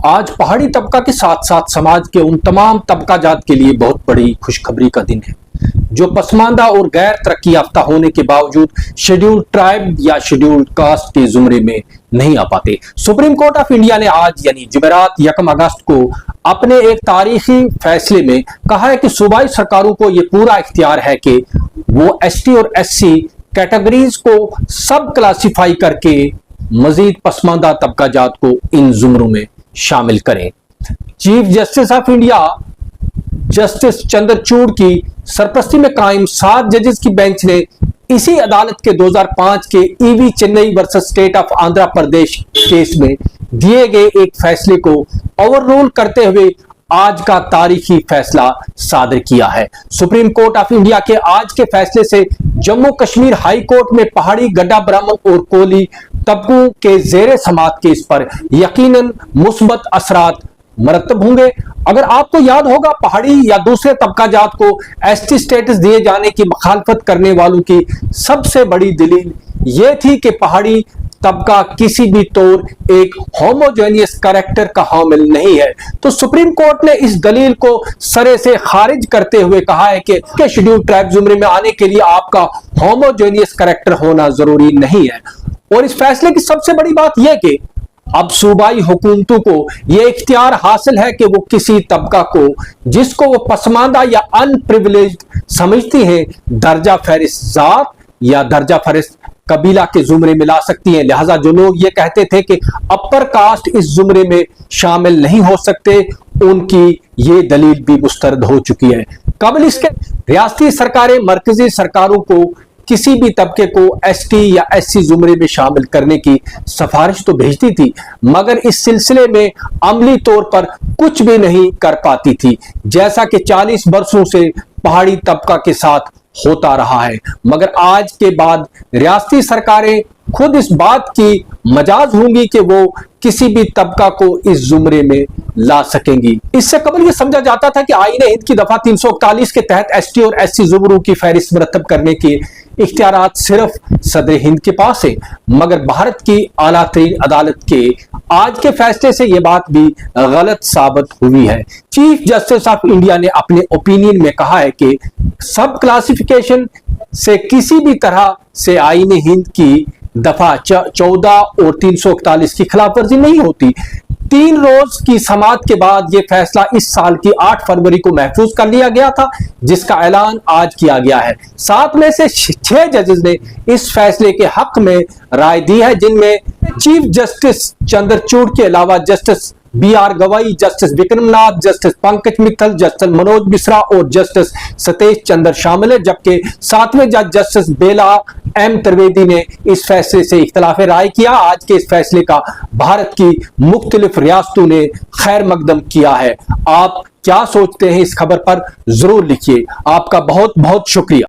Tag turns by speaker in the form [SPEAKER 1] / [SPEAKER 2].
[SPEAKER 1] आज पहाड़ी तबका के साथ साथ समाज के उन तमाम तबका जात के लिए बहुत बड़ी खुशखबरी का दिन है जो पसमानदा और गैर तरक्की याफ्ता होने के बावजूद शेड्यूल्ड ट्राइब या शेड्यूल्ड कास्ट के जुमरे में नहीं आ पाते। सुप्रीम कोर्ट ऑफ इंडिया ने आज यानी जुमेरात 1 अगस्त को अपने एक तारीखी फैसले में कहा है कि सूबाई सरकारों को यह पूरा इख्तियार है कि वो एसटी और एससी कैटेगरीज को सब क्लासिफाई करके मजीद पसमानदा तबका जात को इन जुमरों में शामिल करें। Chief justice of India justice Chandrachud की सरपरस्ती में कायम 7 जजेस की बेंच ने इसी अदालत के 2005 के EV Chennai versus state of Andhra Pradesh case में दिए गए एक फैसले को ओवररूल करते हुए आज का तारीखी फैसला सादर किया है। सुप्रीम कोर्ट ऑफ इंडिया के आज के फैसले से जम्मू कश्मीर हाई कोर्ट में पहाड़ी गड्ढा ब्राह्मण और कोली तबकों के जेरे समात केस पर यकीनन मुस्बत असरात मरतब होंगे। अगर आपको याद होगा, पहाड़ी या दूसरे तबका जात को एसटी स्टेटस दिए जाने की मुखालफत करने वालों की सबसे बड़ी दलील यह थी कि पहाड़ी तबका किसी भी तौर एक होमोजेनियस कैरेक्टर का हामिल नहीं है। तो सुप्रीम कोर्ट ने इस दलील को सरे से खारिज करते हुए कहा है कि शेड्यूल्ड ट्राइब जुमरे में आने के लिए आपका होमोजेनियस कैरेक्टर होना जरूरी नहीं है। और इस फैसले की सबसे बड़ी बात यह कि अब सूबाई हुकूमतों को यह इख्तियार हासिल है कि वो किसी तबका को जिसको वो पसमानदा या अनप्रिविलेज्ड समझती हैं दर्जा फहरिस्त जात या दर्जा फहरिस्त कबीला के जुमरे में ला सकती हैं। लिहाजा जो लोग ये कहते थे कि अपर कास्ट इस जुमरे में शामिल नहीं हो सकते, उनकी ये दलील भी मुस्तरद हो चुकी है। कबल इसके रियासती सरकारें मरकजी सरकारों को किसी भी तबके को एसटी या एससी जुमरे में शामिल करने की सिफारिश तो भेजती थी, मगर इस सिलसिले में अमली तौर पर कुछ भी नहीं कर पाती थी, जैसा कि 40 वर्षों से पहाड़ी तबका के साथ होता रहा है। मगर आज के बाद रियासती सरकारें खुद इस बात की मजाज होंगी कि वो किसी भी तबका को इस जुमरे में ला सकेंगी। इससे कबल ये समझा जाता था कि आईने हिंद की दफा 341 के तहत एसटी और एससी जुमरों की फहरिस्त मरतब करने के इख्तियारात सिर्फ सदर हिंद के पास है, मगर भारत की आला तरीन अदालत के आज के फैसले से यह बात भी गलत साबित हुई है। चीफ जस्टिस ऑफ इंडिया ने अपने ओपिनियन में कहा है कि सब क्लासिफिकेशन से किसी भी तरह से आईने हिंद की दफा 14 और 341 की खिलाफवर्जी नहीं होती। 3 रोज की समात के बाद यह फैसला इस साल की 8 फरवरी को महफूज कर लिया गया था, जिसका ऐलान आज किया गया है। 7 में से 6 जजेस ने इस फैसले के हक में राय दी है, जिनमें चीफ जस्टिस चंद्रचूड़ के अलावा जस्टिस BR गवाई, justice Vikram Nath, justice Pankaj Mittal, justice Manoj Mishra और जस्टिस सतेश चंद्र शामिल है। जबकि 7वें जज जस्टिस बेला M त्रिवेदी ने इस फैसले से इख्तिलाफ राय किया। आज के इस फैसले का भारत की मुख्तलिफ रियासतों ने खैर मकदम किया है। आप क्या सोचते हैं इस खबर पर जरूर लिखिए। आपका बहुत बहुत शुक्रिया।